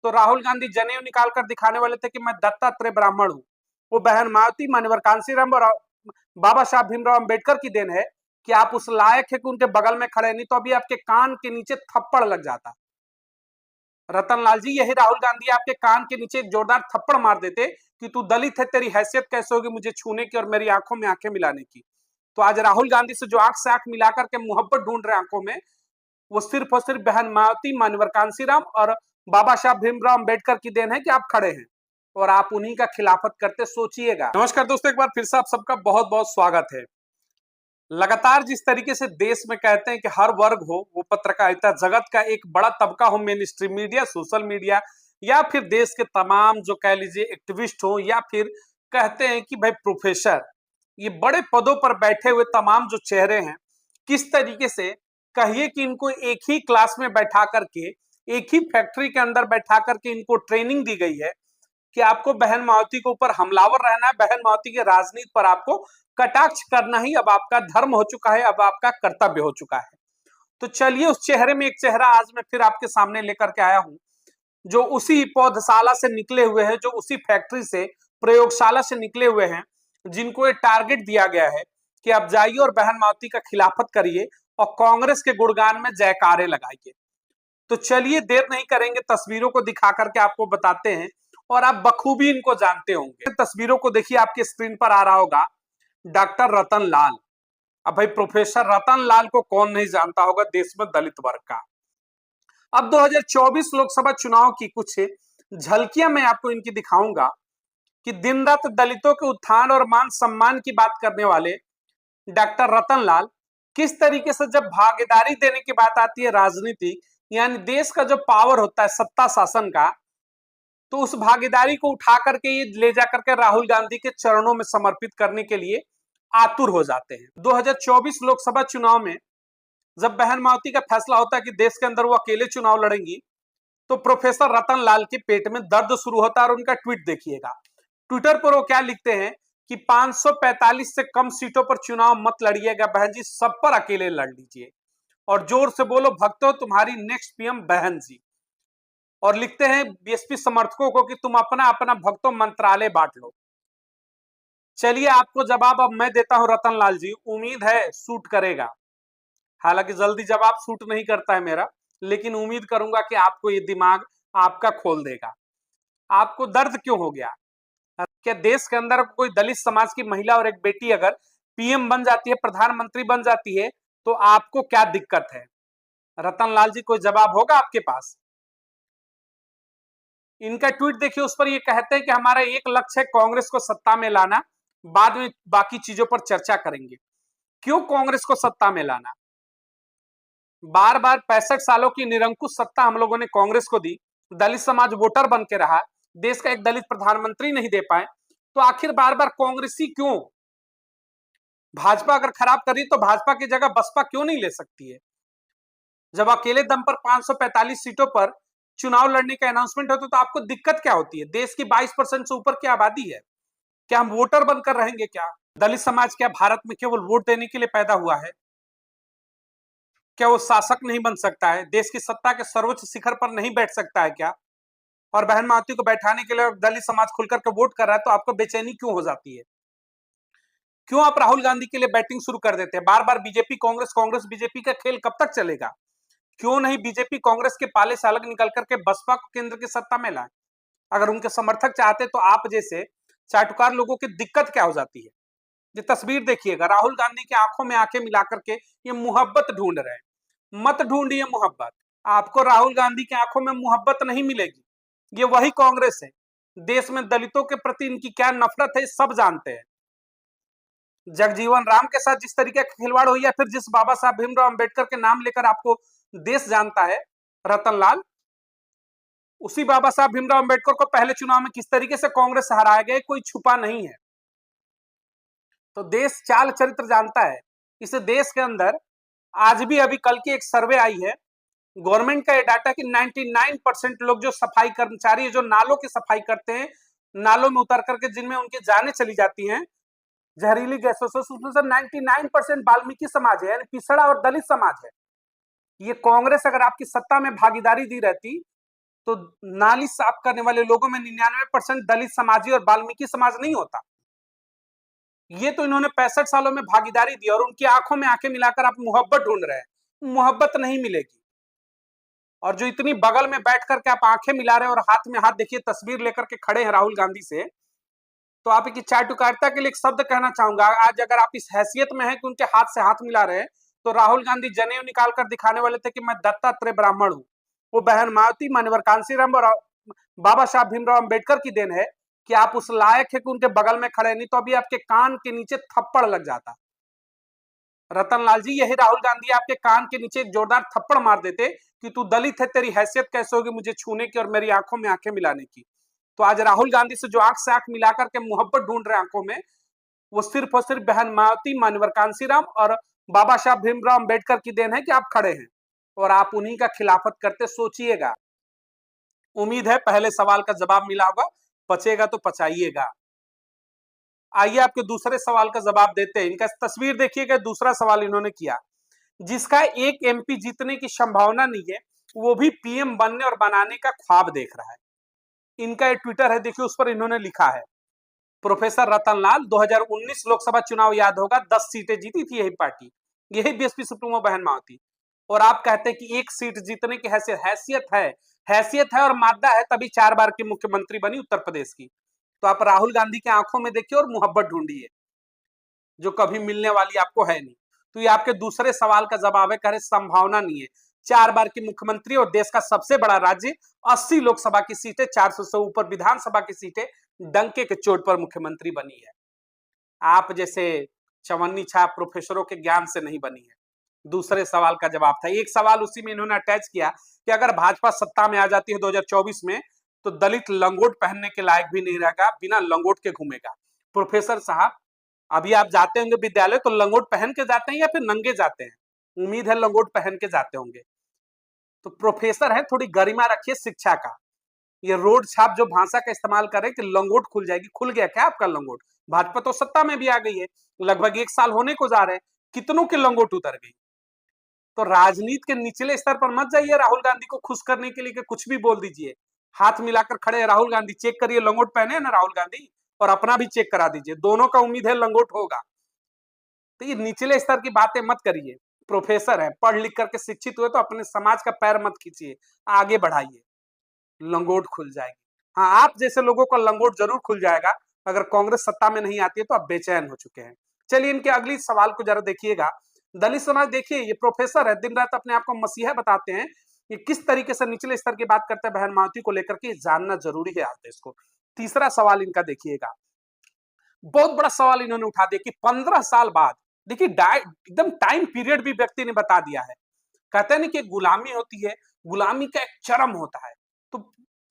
तो राहुल गांधी जनेऊ निकाल कर दिखाने वाले थे कि मैं दत्तात्रेय ब्राह्मण हूँ। वो बहन मायावती, मान्यवर कांशीराम और बाबा साहब भीमराव अंबेडकर की देन है कि आप उस लायक है कि उनके बगल में खड़े, नहीं तो अभी आपके कान के नीचे थप्पड़ लग जाता। रतन लाल जी, यही राहुल गांधी आपके कान के नीचे एक जोरदार थप्पड़ मार देते कि तू दलित है, तेरी हैसियत कैसे होगी मुझे छूने की और मेरी आंखों में आंखें मिलाने की। तो आज राहुल गांधी से जो आंख से आंख मिलाकर के मोहब्बत ढूंढ रहे आंखों में, वो सिर्फ और सिर्फ बहन मायावती, मान्यवर कांशीराम और बाबा साहब भीमराव अंबेडकर की देन है कि आप खड़े हैं और आप उन्हीं का खिलाफत करते। सोचिएगा। नमस्कार दोस्तों, एक बार फिर से आप सबका बहुत बहुत स्वागत है। लगातार जिस तरीके से देश में कहते हैं कि हर वर्ग हो, वो पत्रकारिता जगत का एक बड़ा तबका हो, main stream media, social media, या फिर देश के तमाम जो कह लीजिए एक्टिविस्ट हो, या फिर कहते हैं कि भाई प्रोफेसर, ये बड़े पदों पर बैठे हुए तमाम जो चेहरे हैं, किस तरीके से कहिए कि इनको एक ही क्लास में बैठा करके, एक ही फैक्ट्री के अंदर बैठा करके इनको ट्रेनिंग दी गई है कि आपको बहन मायावती के ऊपर हमलावर रहना है, बहन मायावती की राजनीति पर आपको कटाक्ष करना ही अब आपका धर्म हो चुका है, अब आपका कर्तव्य हो चुका है। तो चलिए, उस चेहरे में एक चेहरा आज मैं फिर आपके सामने लेकर के आया हूं, जो उसी पौधशाला से निकले हुए हैं, जो उसी फैक्ट्री से, प्रयोगशाला से निकले हुए हैं, जिनको ये टारगेट दिया गया है कि आप जाइए और बहन मायावती का खिलाफत करिए और कांग्रेस के गुणगान में जयकारे लगाइए। तो चलिए, देर नहीं करेंगे, तस्वीरों को दिखा करके आपको बताते हैं और आप बखूबी इनको जानते होंगे। तस्वीरों को देखिए, आपके स्क्रीन पर आ रहा होगा डॉक्टर रतन लाल। अब भाई, प्रोफेसर रतन लाल को कौन नहीं जानता होगा देश में दलित वर्ग का। अब 2024 लोकसभा चुनाव की कुछ झलकियां मैं आपको इनकी दिखाऊंगा कि दिन रात दलितों के उत्थान और मान सम्मान की बात करने वाले डॉक्टर रतन लाल किस तरीके से जब भागीदारी देने की बात आती है राजनीति, यानी देश का जो पावर होता है सत्ता शासन का, तो उस भागीदारी को उठा करके ये ले जाकर के राहुल गांधी के चरणों में समर्पित करने के लिए आतुर हो जाते हैं। 2024 लोकसभा चुनाव में जब बहन मायावती का फैसला होता है कि देश के अंदर वो अकेले चुनाव लड़ेंगी, तो प्रोफेसर रतन लाल के पेट में दर्द शुरू होता है। और उनका ट्वीट देखिएगा, ट्विटर पर वो क्या लिखते हैं कि 545 से कम सीटों पर चुनाव मत लड़िएगा बहन जी, सब पर अकेले लड़ लीजिए और जोर से बोलो भक्तों, तुम्हारी नेक्स्ट पीएम बहन जी। और लिखते हैं बीएसपी समर्थकों को कि तुम अपना अपना भक्तों मंत्रालय बांट लो। चलिए, आपको जवाब अब मैं देता हूं रतन लाल जी, उम्मीद है सूट करेगा। हालांकि जल्दी जवाब सूट नहीं करता है मेरा, लेकिन उम्मीद करूंगा कि आपको ये दिमाग आपका खोल देगा। आपको दर्द क्यों हो गया? क्या देश के अंदर कोई दलित समाज की महिला और एक बेटी अगर पीएम बन जाती है, प्रधानमंत्री बन जाती है, तो आपको क्या दिक्कत है? रतन लाल जी, कोई जवाब होगा आपके पास? इनका ट्वीट देखिए, उस पर ये कहते हैं कि हमारा एक लक्ष्य है कांग्रेस को सत्ता में लाना, बाद में बाकी चीजों पर चर्चा करेंगे। क्यों कांग्रेस को सत्ता में लाना? बार बार 65 सालों की निरंकुश सत्ता हम लोगों ने कांग्रेस को दी, दलित समाज वोटर बन के रहा, देश का एक दलित प्रधानमंत्री नहीं दे पाए, तो आखिर बार बार कांग्रेसी क्यों? भाजपा अगर खराब करी तो भाजपा की जगह बसपा क्यों नहीं ले सकती है? जब अकेले दम पर 545 सीटों पर चुनाव लड़ने का अनाउंसमेंट होता तो आपको दिक्कत क्या होती है? देश की 22% से ऊपर की आबादी है, क्या हम वोटर बनकर रहेंगे क्या? दलित समाज क्या भारत में केवल वोट देने के लिए पैदा हुआ है? क्या वो शासक नहीं बन सकता है? देश की सत्ता के सर्वोच्च शिखर पर नहीं बैठ सकता है क्या? और बहन मायावती को बैठाने के लिए दलित समाज खुलकर के वोट कर रहा है, तो आपको बेचैनी क्यों हो जाती है? क्यों आप राहुल गांधी के लिए बैटिंग शुरू कर देते हैं? बार बार बीजेपी कांग्रेस, कांग्रेस बीजेपी का खेल कब तक चलेगा? क्यों नहीं बीजेपी कांग्रेस के पाले से अलग निकल करके बसपा को केंद्र की सत्ता में लाए? अगर उनके समर्थक चाहते तो आप जैसे चाटुकार लोगों की दिक्कत क्या हो जाती है? ये तस्वीर देखिएगा, राहुल गांधी की आंखों में आंखें मिला करके ये मोहब्बत ढूंढ रहे हैं। मत ढूंढिए मोहब्बत, आपको राहुल गांधी की आंखों में मोहब्बत नहीं मिलेगी। ये वही कांग्रेस है, देश में दलितों के प्रति इनकी क्या नफरत है सब जानते हैं। जगजीवन राम के साथ जिस तरीके का खिलवाड़ हुई, या फिर जिस बाबा साहब भीमराव अंबेडकर के नाम लेकर आपको देश जानता है रतन लाल, उसी बाबा साहब भीमराव अंबेडकर को पहले चुनाव में किस तरीके से कांग्रेस से हराया गया, कोई छुपा नहीं है। तो देश चाल चरित्र जानता है। इस देश के अंदर आज भी, अभी कल की एक सर्वे आई है गवर्नमेंट का, ये डाटा कि 99% लोग जो सफाई कर्मचारी है, जो नालों की सफाई करते हैं, नालों में उतर करके जिनमें उनकी जानें चली जाती हैं जहरीली गैसों से, उसमें से 99% वाल्मीकि समाज है, यानी पिछड़ा और दलित समाज है। ये कांग्रेस अगर आपकी सत्ता में भागीदारी दी रहती तो नाली साफ करने वाले लोगों में 99% दलित समाजी और वाल्मीकि समाज नहीं होता। ये तो इन्होंने 65 सालों में भागीदारी दी और उनकी आंखों में आंखें मिलाकर आप मोहब्बत ढूंढ रहे हैं। मोहब्बत नहीं मिलेगी। और जो इतनी बगल में बैठ करके आप आंखें मिला रहे हैं और हाथ में हाथ देखिए तस्वीर लेकर के खड़े हैं राहुल गांधी से, तो आप एक चाटुकारिता के लिए एक शब्द कहना चाहूंगा। आज अगर आप इस हैसियत में हैं कि उनके हाथ से हाथ मिला रहे हैं, तो राहुल गांधी जनेऊ निकाल कर दिखाने वाले थे कि मैं दत्तात्रेय ब्राह्मण हूं। वो बहन मायावती, मान्यवर कांशीराम और बाबा साहब भीमराव अम्बेडकर की देन है कि आप उस लायक है कि उनके बगल में खड़े, नहीं तो अभी आपके कान के नीचे थप्पड़ लग जाता। रतनलाल जी, यही राहुल गांधी आपके कान के नीचे एक जोरदार थप्पड़ मार देते कि तू दलित है, तेरी हैसियत कैसे होगी मुझे छूने की और मेरी आंखों में आंखें मिलाने की। तो आज राहुल गांधी से जो आंख से आंख मिलाकर के मोहब्बत ढूंढ रहे आंखों में, वो सिर्फ और सिर्फ बहन मायावती, मान्यवर कांशीराम और बाबा साहब भीमराव अम्बेडकर की देन है कि आप खड़े हैं और आप उन्हीं का खिलाफत करते। सोचिएगा। उम्मीद है पहले सवाल का जवाब मिला होगा, पचेगा तो पचाइएगा। आइए आपके दूसरे सवाल का जवाब देते हैं। इनका तस्वीर देखिएगा, दूसरा सवाल इन्होंने किया, जिसका एक एमपी जीतने की संभावना नहीं है, वो भी पीएम बनने और बनाने का ख्वाब देख रहा है। इनका एक ट्विटर है, देखिए उस पर इन्होंने लिखा है, प्रोफेसर रतनलाल 2019 लोकसभा चुनाव याद होगा, 10 सीटें जीती थी यही पार्टी, यही बीएसपी सुप्रीमो बहन मायावती। और आप कहते हैं कि एक सीट जीतने की हैसियत है और मादा है, तभी 4 बार की मुख्यमंत्री बनी उत्तर प्रदेश की। तो आप राहुल गांधी की आंखों में देखिए और मोहब्बत ढूंढिए, जो कभी मिलने वाली आपको है नहीं। तो ये आपके दूसरे सवाल का जवाब है, कह रहे संभावना नहीं है। 4 बार की मुख्यमंत्री और देश का सबसे बड़ा राज्य, 80 लोकसभा की सीटें, 400 से ऊपर विधानसभा की सीटें, डंके के चोट पर मुख्यमंत्री बनी है। आप जैसे चवन्नी छाप प्रोफेसरों के ज्ञान से नहीं बनी है। दूसरे सवाल का जवाब था। एक सवाल उसी में इन्होंने अटैच किया कि अगर भाजपा सत्ता में आ जाती है 2024 में, तो दलित लंगोट पहनने के लायक भी नहीं रहेगा, बिना लंगोट के घूमेगा। प्रोफेसर साहब, अभी आप जाते होंगे विद्यालय तो लंगोट पहन के जाते हैं या फिर नंगे जाते हैं? उम्मीद है लंगोट पहन के जाते होंगे। तो प्रोफेसर है, थोड़ी गरिमा रखिए शिक्षा का। ये रोड छाप जो भाषा का इस्तेमाल करे कि लंगोट खुल जाएगी, खुल गया क्या आपका लंगोट? भाजपा तो सत्ता में भी आ गई है, लगभग 1 साल होने को जा रहे हैं, कितनों के लंगोट उतर गई। तो राजनीति के निचले स्तर पर मत जाइए राहुल गांधी को खुश करने के लिए कि कुछ भी बोल दीजिए। हाथ मिलाकर खड़े राहुल गांधी, चेक करिए लंगोट पहने हैं ना राहुल गांधी, और अपना भी चेक करा दीजिए, दोनों का उम्मीद है लंगोट होगा। तो ये निचले स्तर की बातें मत करिए। प्रोफेसर है, पढ़ लिख करके शिक्षित हुए तो अपने समाज का पैर मत खींचिए, आगे बढ़ाइए, लंगोट खुल जाएगी। हाँ, आप जैसे लोगों का लंगोट जरूर खुल जाएगा अगर कांग्रेस सत्ता में नहीं आती है, तो आप बेचैन हो चुके हैं। चलिए इनके अगली सवाल को जरा देखिएगा। दलित समाज, देखिए ये प्रोफेसर है, दिन रात अपने आप को मसीहा बताते हैं, ये किस तरीके से निचले स्तर की बात करते हैं बहन मायावती को लेकर के, जानना जरूरी है आप इसको। तीसरा सवाल इनका देखिएगा, बहुत बड़ा सवाल इन्होंने उठा दिया कि 15 साल बाद, देखिए एकदम टाइम पीरियड भी व्यक्ति ने बता दिया है। कहते हैं ना कि गुलामी होती है, गुलामी का एक चरम होता है। तो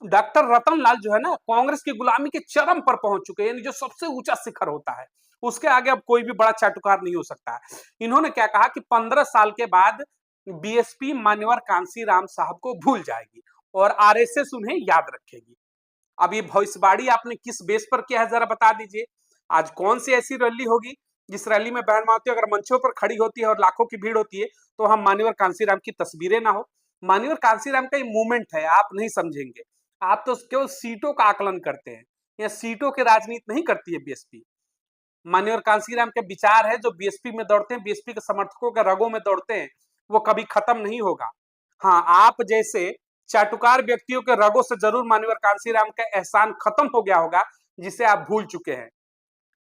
डॉक्टर रतनलाल जो है ना, कांग्रेस की गुलामी के चरम पर पहुंच चुके हैं, यानी जो सबसे ऊंचा शिखर होता है, उसके आगे अब कोई भी बड़ा चाटुकार नहीं हो सकता है। इन्होंने क्या कहा कि 15 साल के बाद बीएसपी मान्यवर कांशीराम साहब को भूल जाएगी और आरएसएस उन्हें याद रखेगी। अब ये भविष्यवाणी आपने किस बेस पर किया है, जरा बता दीजिए। आज कौन सी ऐसी रैली होगी जिस रैली में बहन मायावती अगर मंचों पर खड़ी होती है और लाखों की भीड़ होती है, तो हम मान्यवर कांशीराम की तस्वीरें ना हो? मान्यवर कांशीराम का ये मूवमेंट है, आप नहीं समझेंगे। आप तो केवल सीटों का आकलन करते हैं, या सीटों की राजनीति नहीं करती है बीएसपी। मान्यवर कांशीराम के विचार है जो बीएसपी में दौड़ते हैं, बीएसपी के समर्थकों के रगों में दौड़ते हैं, वो कभी खत्म नहीं होगा। हाँ, आप जैसे चाटुकार व्यक्तियों के रगों से जरूर मान्यवर कांशीराम का एहसान खत्म हो गया होगा, जिसे आप भूल चुके हैं।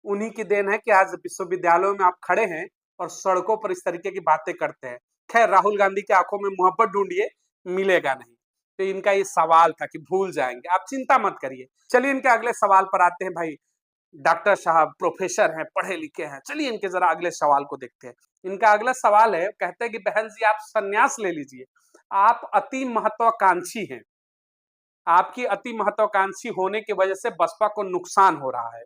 उन्हीं की देन है कि आज विश्वविद्यालयों में आप खड़े हैं और सड़कों पर इस तरीके की बातें करते हैं। खैर, राहुल गांधी की आंखों में मोहब्बत ढूंढिए, मिलेगा नहीं। तो इनका ये सवाल था कि भूल जाएंगे, आप चिंता मत करिए। चलिए इनके अगले सवाल पर आते हैं। भाई डॉक्टर साहब प्रोफेसर हैं, पढ़े लिखे हैं, चलिए इनके जरा अगले सवाल को देखते हैं। इनका अगला सवाल है, कहते हैं कि बहन जी आप संन्यास ले लीजिए, आप अति महत्वाकांक्षी हैं, आपकी अति महत्वाकांक्षी होने की वजह से बसपा को नुकसान हो रहा है।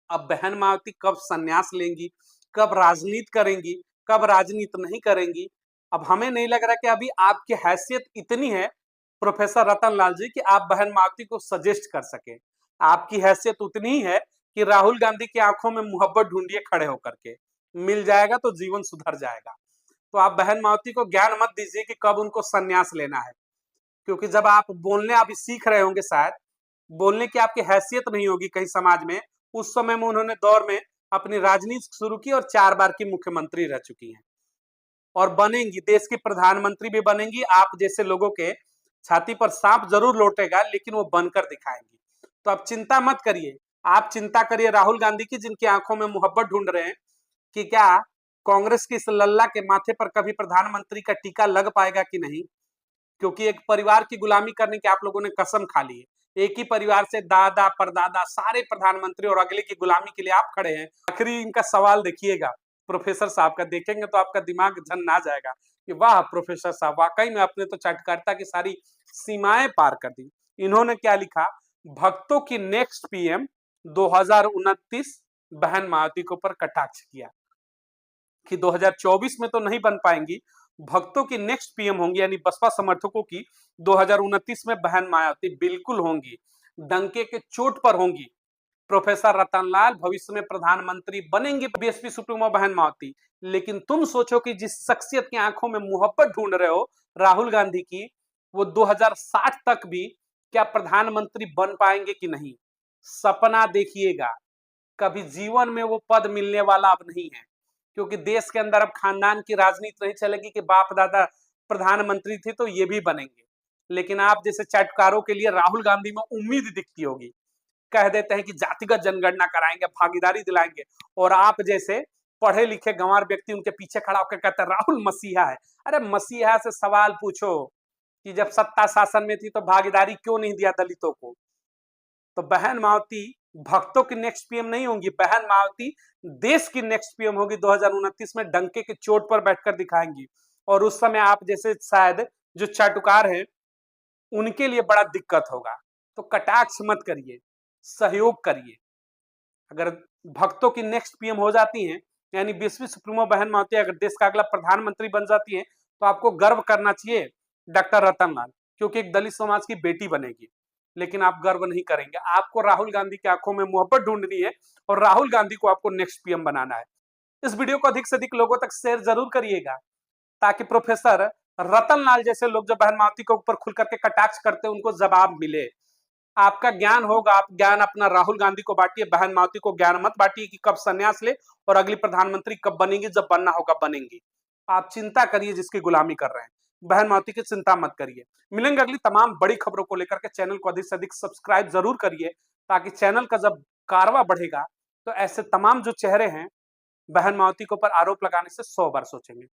अब बहन मायावती कब संन्यास लेंगी, कब राजनीति करेंगी, कब राजनीति नहीं करेंगी? अब हमें नहीं लग रहा कि अभी आपकी हैसियत इतनी है प्रोफेसर रतनलाल जी कि आप बहन मायावती को सजेस्ट कर सके। आपकी हैसियत उतनी ही है कि राहुल गांधी की आंखों में मोहब्बत ढूंढिए खड़े होकर के, मिल जाएगा तो जीवन सुधर जाएगा। तो आप बहन मायावती को ज्ञान मत दीजिए कि कब उनको संन्यास लेना है, क्योंकि जब आप बोलने अभी सीख रहे होंगे, शायद बोलने की आपकी हैसियत नहीं होगी कहीं समाज में, उस समय में उन्होंने दौर में अपनी राजनीति शुरू की और 4 बार की मुख्यमंत्री रह चुकी हैं और बनेंगी, देश की प्रधानमंत्री भी बनेंगी। आप जैसे लोगों के छाती पर सांप जरूर लौटेगा, लेकिन वो बनकर दिखाएंगी। तो आप चिंता मत करिए, आप चिंता करिए राहुल गांधी की, जिनकी आंखों में मोहब्बत ढूंढ रहे हैं कि क्या कांग्रेस की इस लल्ला के माथे पर कभी प्रधानमंत्री का टीका लग पाएगा कि नहीं। क्योंकि एक परिवार की गुलामी करने की आप लोगों ने कसम खा ली है। एक ही परिवार से दादा परदादा सारे प्रधानमंत्री, और अगले की गुलामी के लिए आप खड़े हैं। आखिरी इनका सवाल देखिएगा प्रोफेसर साहब का, देखेंगे तो आपका दिमाग झन्ना जाएगा कि वाह प्रोफेसर साहब, वाकई में आपने तो चाटुकारिता की सारी सीमाएं पार कर दी। इन्होंने क्या लिखा, भक्तों की नेक्स्ट पीएम 2029, बहन मायावती के ऊपर कटाक्ष किया कि 2024 में तो नहीं बन पाएंगी, भक्तों की नेक्स्ट पीएम होंगी, यानी बसपा समर्थकों की 2029 में बहन मायावती बिल्कुल होंगी, डंके के चोट पर होंगी। प्रोफेसर रतनलाल भविष्य में प्रधानमंत्री बनेंगे, बीएसपी सुप्रीमो बहन मायावती। लेकिन तुम सोचो कि जिस शख्सियत की आंखों में मोहब्बत ढूंढ रहे हो राहुल गांधी की, वो 2060 तक भी क्या प्रधानमंत्री बन पाएंगे कि नहीं। सपना देखिएगा, कभी जीवन में वो पद मिलने वाला अब नहीं है, क्योंकि देश के अंदर अब खानदान की राजनीति नहीं चलेगी कि बाप दादा प्रधानमंत्री थे तो ये भी बनेंगे। लेकिन आप जैसे चटकारों के लिए राहुल गांधी में उम्मीद दिखती होगी, कह देते हैं कि जातिगत जनगणना कराएंगे, भागीदारी दिलाएंगे, और आप जैसे पढ़े लिखे गंवार व्यक्ति उनके पीछे खड़ा होकर कहते हैं राहुल मसीहा है। अरे मसीहा से सवाल पूछो कि जब सत्ता शासन में थी तो भागीदारी क्यों नहीं दिया दलितों को। तो बहन मायावती भक्तों की नेक्स्ट पीएम नहीं होंगी, बहन मायावती देश की नेक्स्ट पीएम होगी। 2029 में डंके के चोट पर बैठकर दिखाएंगी, और उस समय आप जैसे शायद जो चाटुकार हैं उनके लिए बड़ा दिक्कत होगा। तो कटाक्ष मत करिए, सहयोग करिए। अगर भक्तों की नेक्स्ट पीएम हो जाती हैं, यानी बीएसपी सुप्रीमो बहन मायावती अगर देश का अगला प्रधानमंत्री बन जाती है, तो आपको गर्व करना चाहिए डॉक्टर रतनलाल, क्योंकि एक दलित समाज की बेटी बनेगी। लेकिन आप गर्व नहीं करेंगे, आपको राहुल गांधी की आंखों में मोहब्बत ढूंढनी है और राहुल गांधी को आपको नेक्स्ट पीएम बनाना है। इस वीडियो को अधिक से अधिक लोगों तक शेयर जरूर करिएगा, ताकि प्रोफेसर रतनलाल जैसे लोग जो बहन मायावती के ऊपर खुल करके कटाक्ष करते हैं उनको जवाब मिले। आपका ज्ञान होगा, आप ज्ञान अपना राहुल गांधी को बांटिए, बहन मायावती को ज्ञान मत बांटिए कि कब संन्यास ले और अगली प्रधानमंत्री कब बनेंगी। जब बनना होगा बनेंगी। आप चिंता करिए जिसकी गुलामी कर रहे हैं, बहन मायावती की चिंता मत करिए। मिलेंगे अगली तमाम बड़ी खबरों को लेकर के। चैनल को अधिक से अधिक सब्सक्राइब जरूर करिए, ताकि चैनल का जब कारवा बढ़ेगा तो ऐसे तमाम जो चेहरे हैं बहन मायावती के ऊपर आरोप लगाने से 100 बार सोचेंगे।